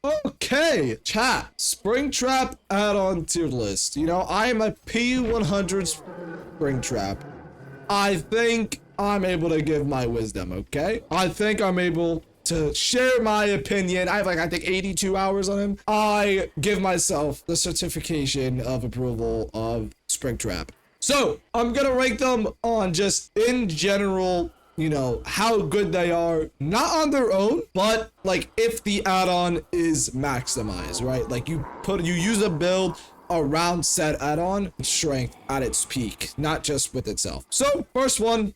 Okay, chat. Springtrap add-on tier list. You know, I am a P100 Springtrap. I think I'm able to give my wisdom, okay? I think I'm able to share my opinion. I have like, I think 82 hours on him. I give myself the certification of approval of Springtrap. So I'm gonna rank them on just in general, you know, how good they are, not on their own, but like if the add-on is maximized, right? Like you use a build around said add-on strength at its peak, not just with itself. So first one,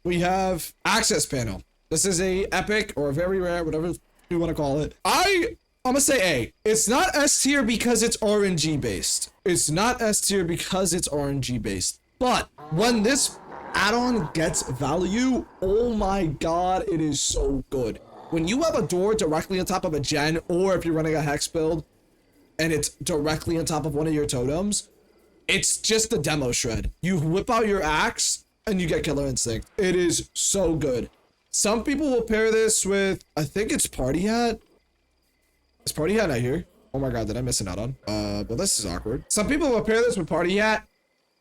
we have access panel. This is a epic or a very rare, whatever you want to call it. I'm gonna say A. It's not S tier because it's RNG based. It's not S tier because it's RNG based. But when this add-on gets value, oh my god, it is so good. When you have a door directly on top of a gen, or if you're running a hex build and it's directly on top of one of your totems, it's just the demo shred. You whip out your axe and you get killer instinct. It is so good. Some people will pair this with, I think it's party hat. Is party hat not here? Oh my god, did I miss an add-on? Well, this is awkward. Some people will pair this with party hat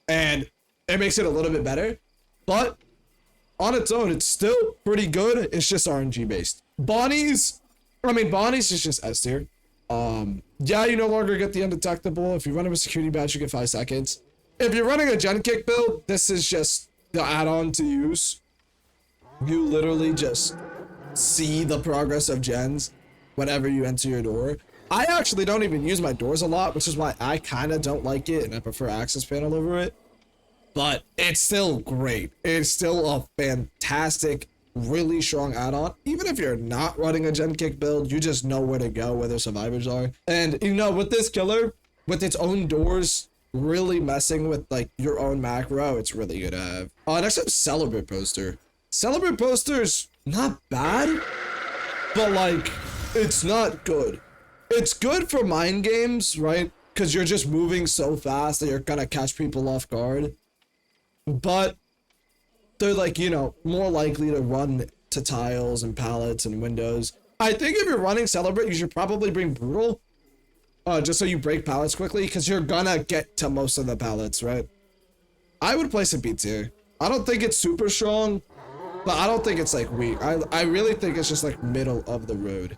and it makes it a little bit better, but on its own, it's still pretty good. It's just RNG based. Bonnie's is just S tier. Yeah, you no longer get the undetectable. If you run a security badge, you get 5 seconds. If you're running a gen kick build, this is just the add-on to use. You literally just see the progress of gens whenever you enter your door. I actually don't even use my doors a lot, which is why I kind of don't like it and I prefer access panel over it. But it's still great. It's still a fantastic, really strong add-on. Even if you're not running a gen kick build, you just know where to go, where the survivors are. And you know, with this killer, with its own doors, really messing with like your own macro, it's really good to have. Next up, Celebrate Poster. Celebrate Poster's not bad, but like, it's not good. It's good for mind games, right? Because you're just moving so fast that you're gonna catch people off guard. But they're like, you know, more likely to run to tiles and pallets and windows. I think if you're running Celebrate, you should probably bring Brutal. Just so you break pallets quickly, because you're gonna get to most of the pallets, right? I would place a B tier. I don't think it's super strong, but I don't think it's like weak. I really think it's just like middle of the road.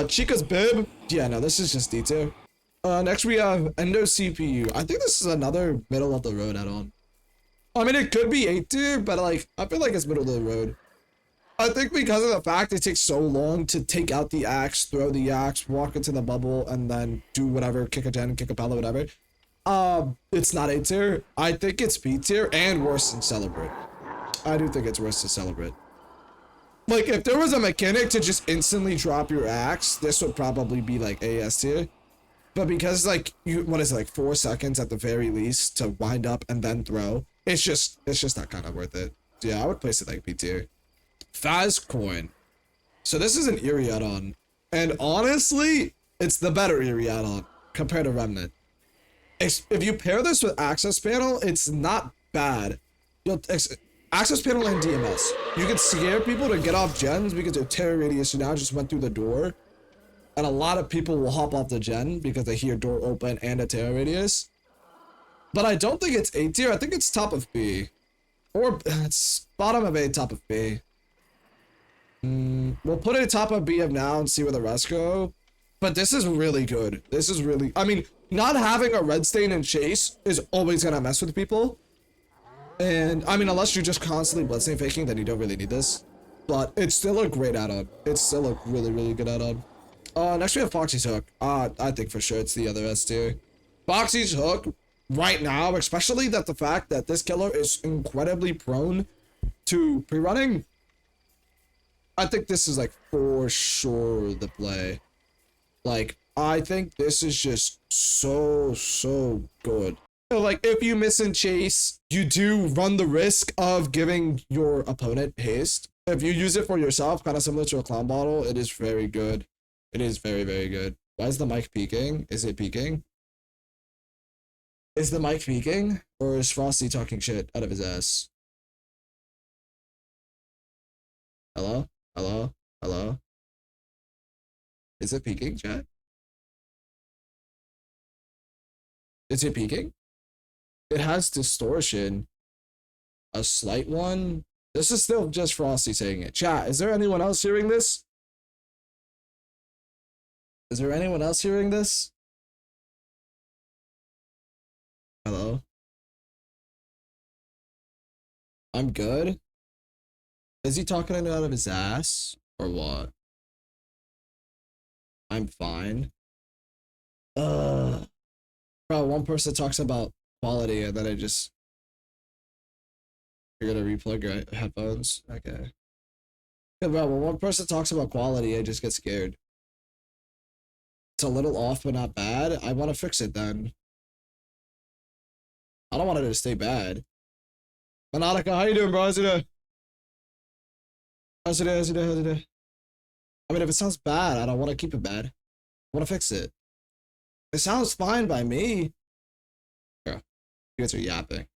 Chica's Bib. Yeah, no, this is just D tier. Next we have Endo CPU. I think this is another middle of the road add-on. I mean, it could be A tier, but like, I feel like it's middle of the road. I think because of the fact it takes so long to take out the axe, throw the axe, walk into the bubble, and then do whatever, kick a gen, kick a pallet, whatever. It's not A tier. I think it's B tier and worse than Celebrate. I do think it's worse than Celebrate. Like, if there was a mechanic to just instantly drop your axe, this would probably be like AS tier. But because like, what is it, like 4 seconds at the very least to wind up and then throw, it's just not kind of worth it. Yeah, I would place it like B tier. Faz Coin. So this is an Eerie add-on. And honestly, it's the better Eerie add-on compared to Remnant. If you pair this with Access Panel, it's not bad. Access Panel and DMS. You can scare people to get off gens because their terror radius now just went through the door. And a lot of people will hop off the gen because they hear door open and a terror radius. But I don't think it's A tier. I think it's top of B. Or it's bottom of A, top of B. We'll put it top of B of now and see where the rest go. But this is really good. This is really, I mean, not having a red stain and chase is always gonna mess with people. And I mean, unless you're just constantly bloodstain faking, then you don't really need this. But it's still a great add-on. It's still a really, really good add-on. Next we have Foxy's Hook. I think for sure it's the other S tier. Foxy's Hook, right now, especially that the fact that this killer is incredibly prone to pre-running, I think this is like for sure the play. Like, I think this is just so good. So, like, if you miss in chase, you do run the risk of giving your opponent haste. If you use it for yourself, kind of similar to a clown bottle, it is very good. It is very, very good. Why is the mic peaking? Is it peaking? Is the mic peaking? Or is Frosty talking shit out of his ass? Hello? Hello? Hello? Is it peaking, chat? Is it peaking? It has distortion. A slight one. This is still just Frosty saying it. Chat, is there anyone else hearing this? Is there anyone else hearing this? Hello? I'm good. Is he talking it out of his ass? Or what? I'm fine. Bro, one person talks about quality and then I just... You're gonna replug your headphones? Okay. Yeah, bro, when one person talks about quality, I just get scared. It's a little off, but not bad. I want to fix it then. I don't want it to stay bad. Monotica, how you doing, bro? How's it doing? How's it doing? How's it doing? How's it doing? I mean, if it sounds bad, I don't want to keep it bad. I want to fix it. It sounds fine by me. Bro, you guys are yapping.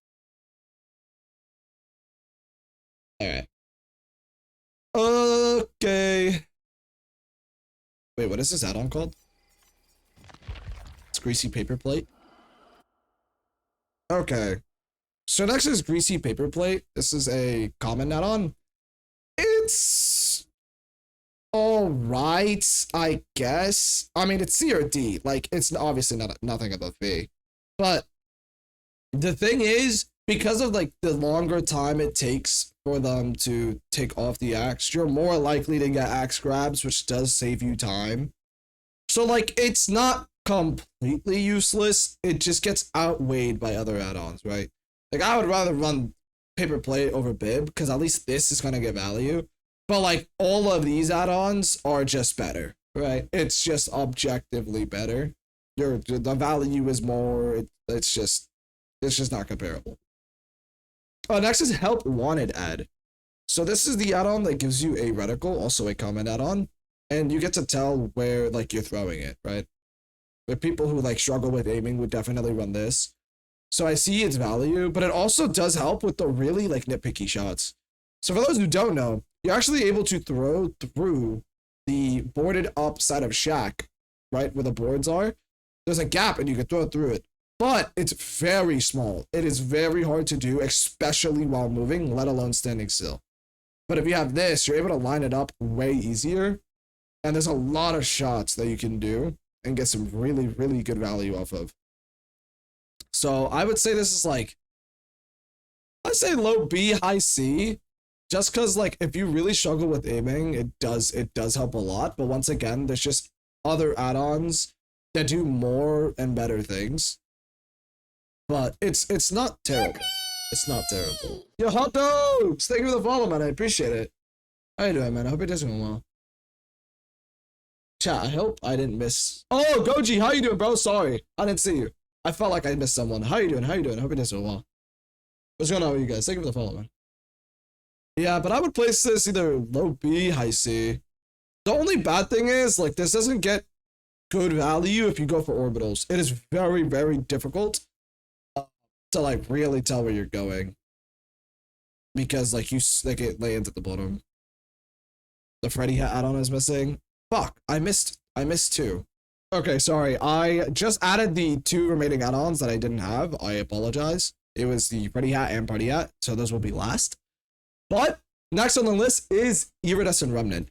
Alright. Okay. Wait, what is this add-on called? It's Greasy Paper Plate. Okay. So next is Greasy Paper Plate. This is a common add-on. It's alright, I guess. I mean, it's C or D. Like, it's obviously nothing above B. But the thing is, because of like the longer time it takes for them to take off the axe, you're more likely to get axe grabs, which does save you time. So like, it's not completely useless. It just gets outweighed by other add-ons, right? Like, I would rather run Paper Plate over Bib, because at least this is gonna get value. But like, all of these add-ons are just better, right? It's just objectively better. The value is more. It's just not comparable. Next is Help Wanted Add. So this is the add-on that gives you a reticle, also a common add-on, and you get to tell where like you're throwing it, right? The people who like struggle with aiming would definitely run this. So I see its value, but it also does help with the really like nitpicky shots. So for those who don't know, you're actually able to throw through the boarded up side of shack, right, where the boards are. There's a gap and you can throw through it. But it's very small. It is very hard to do, especially while moving, let alone standing still. But if you have this, you're able to line it up way easier. And there's a lot of shots that you can do and get some really, really good value off of. So I would say this is like, I'd say low B, high C. Just because like, if you really struggle with aiming, it does help a lot. But once again, there's just other add-ons that do more and better things. But it's not terrible. It's not terrible. Yo, hot dogs! Thank you for the follow, man. I appreciate it. How you doing, man? I hope you're doing well. Chat, I hope I didn't miss... Oh, Goji, how you doing, bro? Sorry. I didn't see you. I felt like I missed someone. How you doing? How you doing? I hope you're doing well. What's going on with you guys? Thank you for the follow, man. Yeah, but I would place this either low B, high C. The only bad thing is, like, this doesn't get good value if you go for orbitals. It is very, very difficult to like really tell where you're going, because like it lands at the bottom. The Freddy hat add-on is missing. Fuck, I missed two. Okay, sorry. I just added the two remaining add-ons that I didn't have. I apologize. It was the Freddy hat and Party hat, so those will be last. But next on the list is Iridescent Remnant.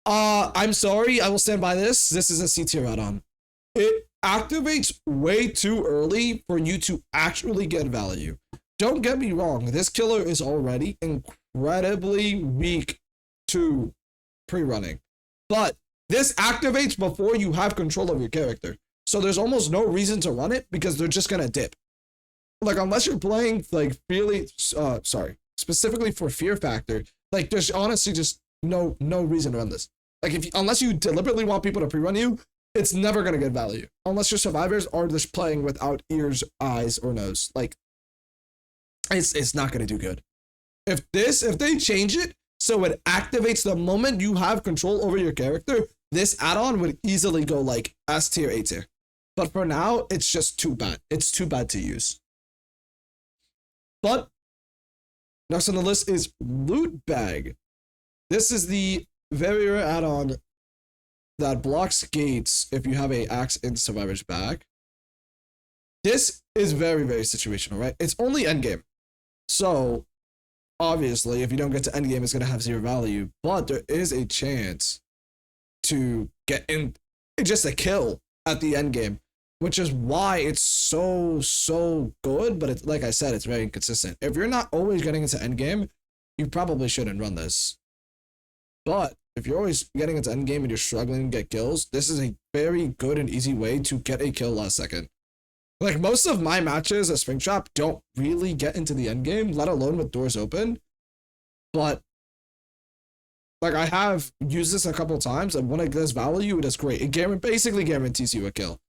I'm sorry, I will stand by this. This is a C tier add-on. It activates way too early for you to actually get value. Don't get me wrong, this killer is already incredibly weak to pre-running, but this activates before you have control of your character. So there's almost no reason to run it because they're just gonna dip. Like, unless you're playing like really, specifically for fear factor, like there's honestly just no reason to run this. Like, unless you deliberately want people to pre-run you, it's never gonna get value unless your survivors are just playing without ears, eyes, or nose. Like, it's not gonna do good. If they change it so it activates the moment you have control over your character, this add-on would easily go like S tier, A tier. But for now, it's just too bad. It's too bad to use. But next on the list is Loot Bag. This is the very rare add-on that blocks gates if you have a axe in survivor's back. this is very, very situational, right? It's only endgame. So, obviously, if you don't get to endgame, it's going to have 0 value. But there is a chance to get in just a kill at the endgame, which is why it's so good. But it's, like I said, it's very inconsistent. If you're not always getting into endgame, you probably shouldn't run this. But if you're always getting into endgame and you're struggling to get kills, this is a very good and easy way to get a kill last second. Like, most of my matches at Springtrap don't really get into the endgame, let alone with doors open. But, like, I have used this a couple times, and when it does value, it is great. It basically guarantees you a kill.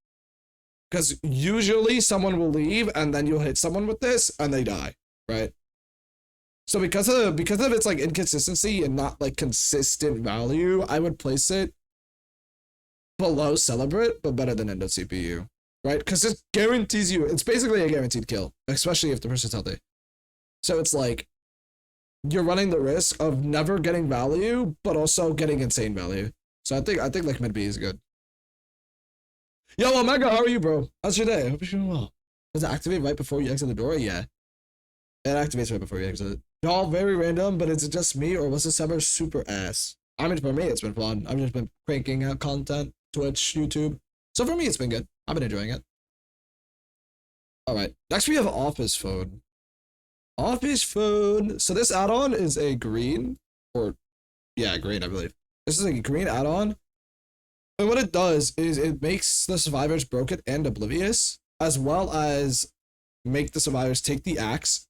Because usually someone will leave, and then you'll hit someone with this, and they die, right? So because of its, like, inconsistency and not, like, consistent value, I would place it below Celebrate, but better than Endo CPU. Right? Because it guarantees you, it's basically a guaranteed kill, especially if the person's healthy. So it's like, you're running the risk of never getting value, but also getting insane value. So I think like mid B is good. Yo, Omega, how are you, bro? How's your day? I hope you're doing well. Does it activate right before you exit the door? Yeah. It activates right before you exit. All very random, but is it just me, or was this summer super ass? I mean, for me, it's been fun. I've just been cranking out content, Twitch, YouTube. So for me, it's been good. I've been enjoying it. All right, next we have Office Phone. Office Phone. So this add-on is a green, or yeah, green, I believe. This is a green add-on. And what it does is it makes the survivors broken and oblivious, as well as make the survivors take the axe.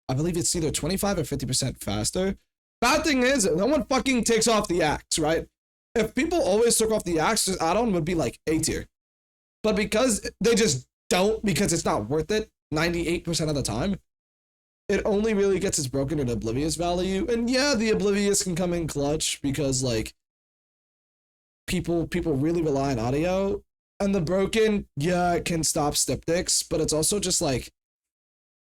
I believe it's either 25 or 50% faster. Bad thing is, no one fucking takes off the axe, right? If people always took off the axe, this add-on would be like A tier. But because they just don't, because it's not worth it 98% of the time, it only really gets its broken and oblivious value. And yeah, the oblivious can come in clutch because, like, people really rely on audio. And the broken, yeah, it can stop styptics, but it's also just like,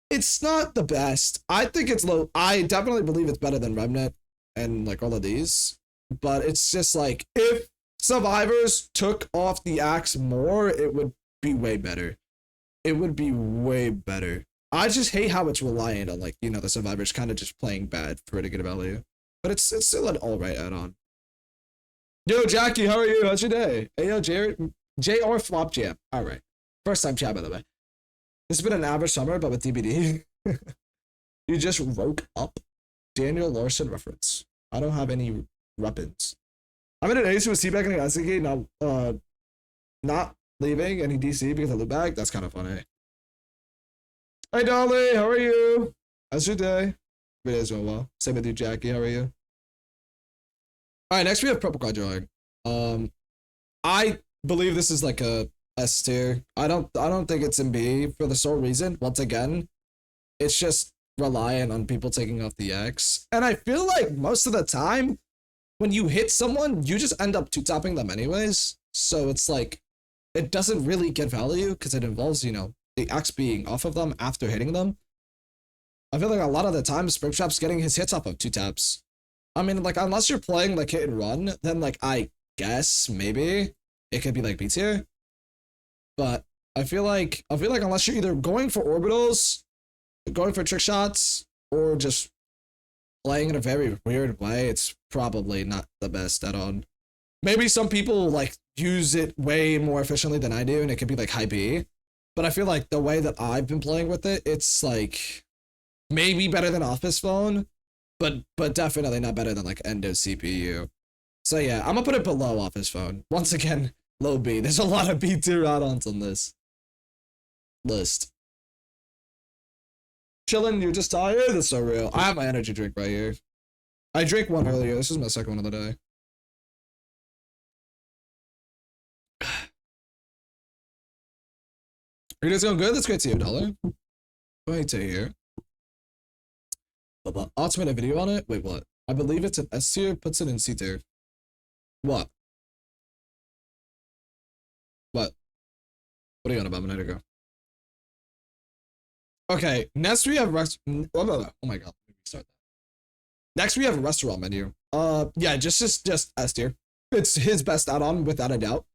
it's not the best. I think it's low. I definitely believe it's better than Remnant and like all of these. But it's just like, if survivors took off the axe more, it would be way better. It would be way better. I just hate how it's reliant on, like, you know, the survivors kind of just playing bad for it to get a value. But it's still an alright add-on. Yo, Jackie, how are you? How's your day? Hey, yo, JR Flop Jam. Alright. First time chat, by the way. This has been an average summer, but with DBD. You just woke up. Daniel Larson reference. I don't have any weapons. I'm in an ace with C-Back and an SDK, not leaving any DC because I look back. That's kind of funny. Hi, Dolly. How are you? How's your day? It is going well. Same with you, Jackie. How are you? All right, next we have Purple Card Drawing. I believe this is like a S tier. I don't think it's in B for the sole reason, once again, it's just reliant on people taking off the X. And I feel like most of the time, when you hit someone, you just end up two-tapping them anyways. So it's like, it doesn't really get value because it involves, you know, the X being off of them after hitting them. I feel like a lot of the time, Springtrap's getting his hits off of two taps. I mean, like, unless you're playing like hit and run, then like, I guess maybe it could be like B tier. But I feel like unless you're either going for orbitals, going for trick shots, or just playing in a very weird way, it's probably not the best at all. Maybe some people like use it way more efficiently than I do, and it could be like high B. But I feel like the way that I've been playing with it, it's like maybe better than Office Phone, but definitely not better than like Endo CPU. So yeah, I'm gonna put it below Office Phone. Once again, low B. There's a lot of B tier add-ons on this list. Chillin', you're just tired? That's so real. I have my energy drink right here. I drank one earlier. This is my second one of the day. Are you guys going good? That's great to you, Dollar. Wait to hear. Ultimate a video on it? Wait, what? I believe it's an S tier, puts it in C tier. What? What? What are you on about a minute ago? Okay, next we have oh my god, let me restart that. Next we have a restaurant menu. Yeah, just S tier. It's his best add-on without a doubt.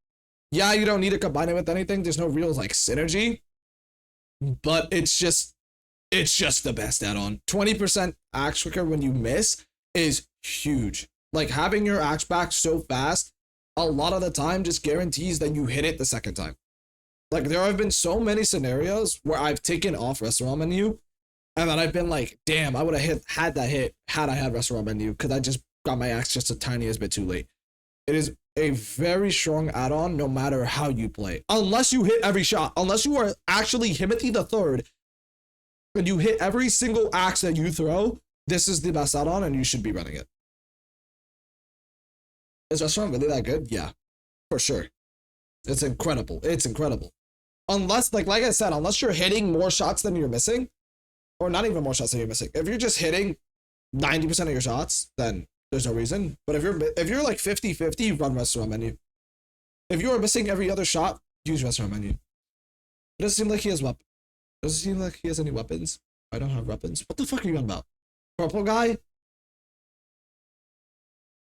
Yeah, you don't need to combine it with anything. There's no real like synergy, but it's just the best add-on. 20% axe quicker when you miss is huge. Like having your axe back so fast, a lot of the time just guarantees that you hit it the second time. Like there have been so many scenarios where I've taken off restaurant menu and then I've been like, damn, I would have had that hit had I had restaurant menu because I just got my axe just a tiniest bit too late. It is a very strong add-on no matter how you play. Unless you hit every shot. Unless you are actually Himothy the Third and you hit every single axe that you throw, this is the best add-on and you should be running it. Is restaurant really that good? Yeah, for sure. It's incredible. It's incredible. Unless, like I said, unless you're hitting more shots than you're missing, or not even more shots than you're missing. If you're just hitting 90% of your shots, then there's no reason. But if you're like 50-50, run restaurant menu. If you are missing every other shot, use restaurant menu. It doesn't seem like he has weapons. Doesn't seem like he has any weapons. I don't have weapons. What the fuck are you on about? Purple guy?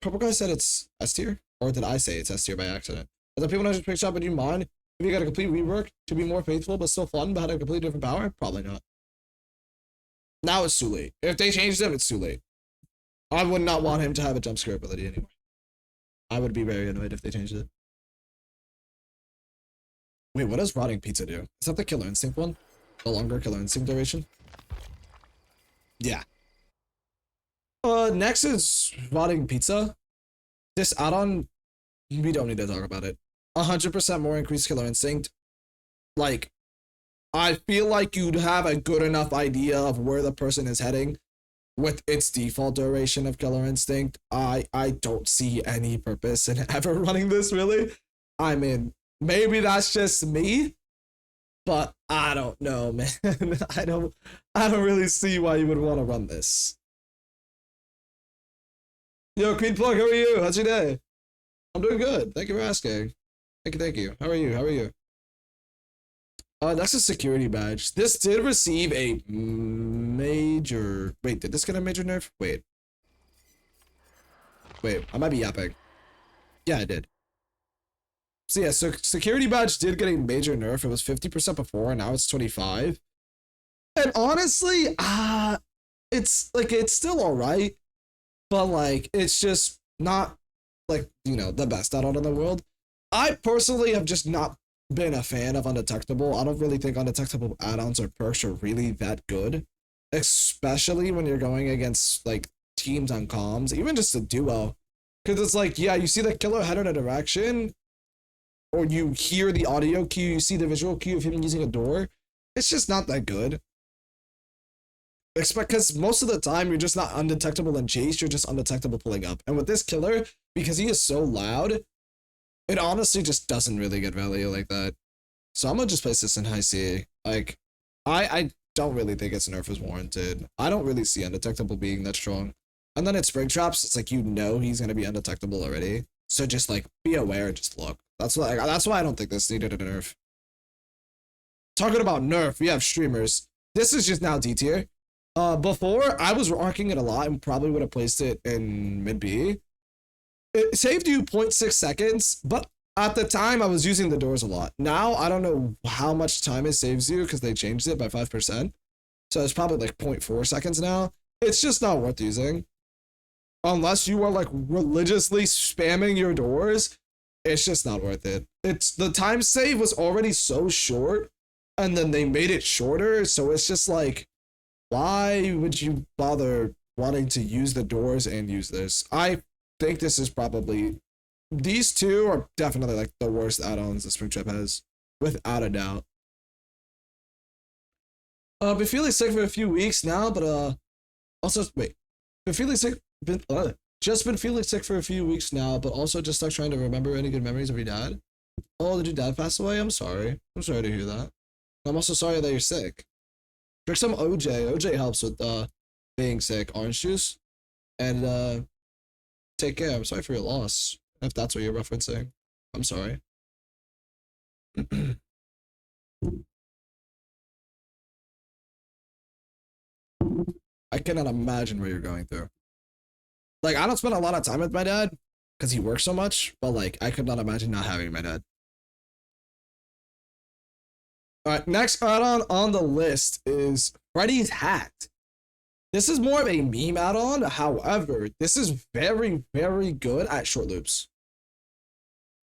Purple guy said it's S tier? Or did I say it's S tier by accident? Are the people not just picked up, would you mind if you got a complete rework to be more faithful but still fun but had a completely different power? Probably not. Now it's too late. If they changed him, it's too late. I would not want him to have a jump scare ability anymore. I would be very annoyed if they changed it. Wait, what does rotting pizza do? Is that the killer instinct one? The longer killer instinct duration? Yeah. Next is rotting pizza. This add-on, we don't need to talk about it. 100% more increased killer instinct. Like, I feel like you'd have a good enough idea of where the person is heading with its default duration of killer instinct. I don't see any purpose in ever running this, really. I mean, maybe that's just me, but I don't know, man. I don't really see why you would want to run this. Yo, Queen Plug, how are you? How's your day? I'm doing good. Thank you for asking. Thank you. How are you? That's a security badge. This did receive a major... Wait, did this get a major nerf? Wait, I might be yapping. Yeah, I did. So yeah, so security badge did get a major nerf. It was 50% before, and now it's 25. And honestly, it's still alright. But like, it's just not like, you know, the best add-on in the world. I personally have just not been a fan of undetectable. I don't really think undetectable add-ons or perks are really that good, especially when you're going against like teams on comms, even just a duo, because it's like, yeah, you see the killer header interaction, or you hear the audio cue, you see the visual cue of him using a door. It's just not that good. Because most of the time you're just not undetectable in chase, you're just undetectable pulling up. And with this killer, because he is so loud, it honestly just doesn't really get value like that. So I'm gonna just place this in high C. Like, I don't really think its nerf is warranted. I don't really see undetectable being that strong. And then it's Springtraps, it's like, you know he's gonna be undetectable already. So just like, be aware, just look. That's why I don't think this needed a nerf. Talking about nerf, we have streamers. This is just now D tier. Before, I was rocking it a lot and probably would have placed it in mid B. It saved you 0.6 seconds, but at the time I was using the doors a lot. Now, I don't know how much time it saves you because they changed it by 5%. So it's probably like 0.4 seconds now. It's just not worth using. Unless you are like religiously spamming your doors, it's just not worth it. It's the time save was already so short and then they made it shorter. So it's just like, why would you bother wanting to use the doors and use this? I think this is probably, these two are definitely like the worst add-ons the Springtrap has, without a doubt. Been feeling sick for a few weeks now, but also wait, been feeling sick, just been feeling sick for a few weeks now, but also just like trying to remember any good memories of your dad. Oh, did your dad pass away? I'm sorry to hear that. I'm also sorry that you're sick. Drink some OJ. OJ helps with being sick. Orange juice. And take care. I'm sorry for your loss. If that's what you're referencing. I'm sorry. I cannot imagine what you're going through. Like, I don't spend a lot of time with my dad because he works so much, but like, I could not imagine not having my dad. All right, next add-on on the list is Freddy's Hat. This is more of a meme add-on. However, this is very, very good at short loops.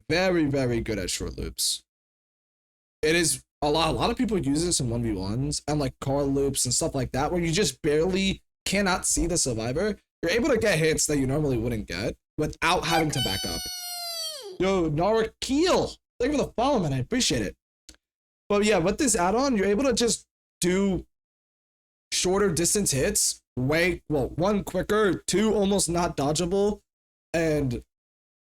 Very, very good at short loops. It is a lot of people use this in 1v1s and like car loops and stuff like that, where you just barely cannot see the survivor. You're able to get hits that you normally wouldn't get without having to back up. Yo, Narakeel, thank you for the follow, man. I appreciate it. But yeah, with this add-on, you're able to just do shorter distance hits, one, quicker, two, almost not dodgeable, and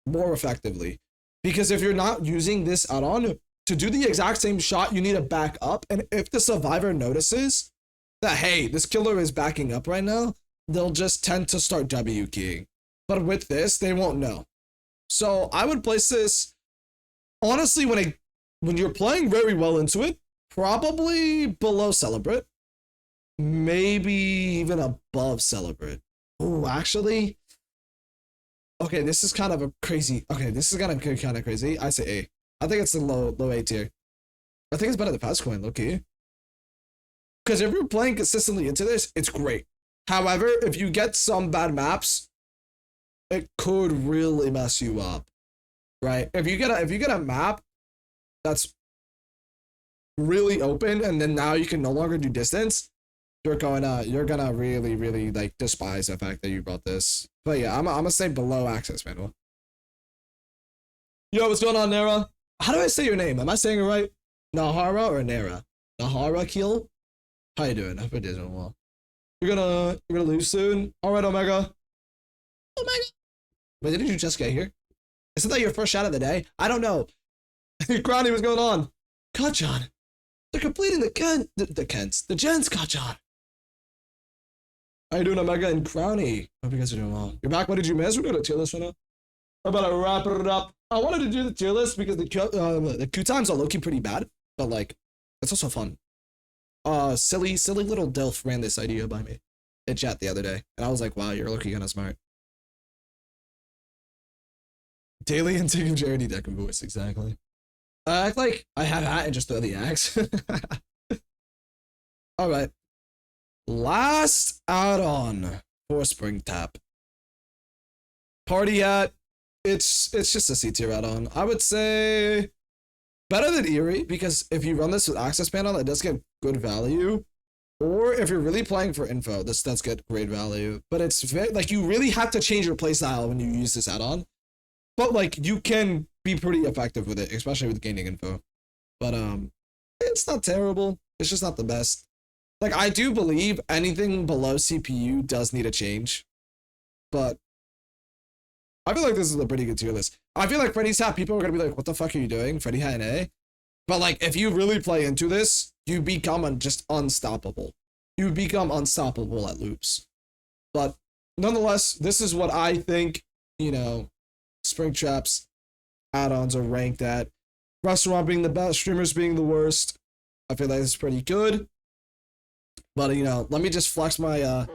more effectively. Because if you're not using this add-on, to do the exact same shot, you need to back up. And if the survivor notices that, hey, this killer is backing up right now, they'll just tend to start W keying. But with this, they won't know. So I would place this, honestly, when you're playing very well into it, probably below Celebrate. Maybe even above Celebrate. Oh, actually, okay, this is kind of a crazy. Okay, this is kind of crazy. I say A. I think it's the low A tier. I think it's better than Fast Coin, low key. Because if you're playing consistently into this, it's great. However, if you get some bad maps, it could really mess you up, right? If you get a map that's really open and then now you can no longer do distance, you're gonna really like despise the fact that you brought this. But yeah, I'm gonna say below access manual. Yo, what's going on, Nara? How do I say your name? Am I saying it right? Nahara or Nara? Nahara Keel? How you doing? I hope you're doing well. You're gonna lose soon. All right, Omega. Omega. Wait, didn't you just get here? Isn't that your first shot of the day? I don't know. Crowny, what's going on? Kachan. They're completing the gens, Kachan. How you doing, Omega and Crowny? Hope you guys are doing well. You're back. What did you miss? We're doing a tier list right now. I'm about to wrap it up. I wanted to do the tier list because the queue times are low-key pretty bad, but like, it's also fun. Silly little Dilf ran this idea by me in chat the other day, and I was like, wow, you're low-key kind of smart. Daily intake of Charity deck of voice, exactly. Act like I have hat and just throw the axe. All right. Last add-on for Springtrap. Party hat. It's just a C tier add-on. I would say better than Eerie, because if you run this with access panel, it does get good value. Or if you're really playing for info, this does get great value. But it's very, like, you really have to change your playstyle when you use this add-on. But like, you can be pretty effective with it, especially with gaining info. But it's not terrible. It's just not the best. Like, I do believe anything below CPU does need a change. But I feel like this is a pretty good tier list. I feel like Freddy's Hat, people are going to be like, what the fuck are you doing? Freddy Hat and A? But like, if you really play into this, you become just unstoppable. You become unstoppable at loops. But nonetheless, this is what I think, you know, Springtrap's add-ons are ranked at. Restaurant being the best, streamers being the worst. I feel like it's pretty good. But, you know, let me just flex my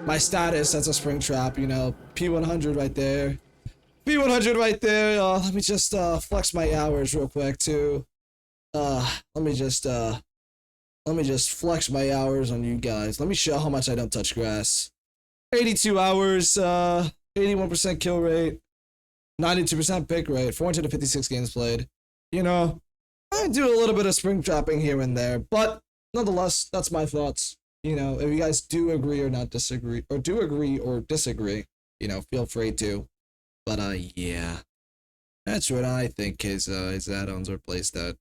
my status as a Springtrap, you know, P100 right there. P100 right there. Let me just flex my hours real quick too. Let me just flex my hours on you guys. Let me show how much I don't touch grass. 82 hours, 81% kill rate, 92% pick rate, 456 games played. You know, I do a little bit of Springtrapping here and there, but nonetheless, that's my thoughts. You know, if you guys do agree or not disagree, or do agree or disagree, you know, feel free to. But yeah, that's what I think his add-ons are placed at.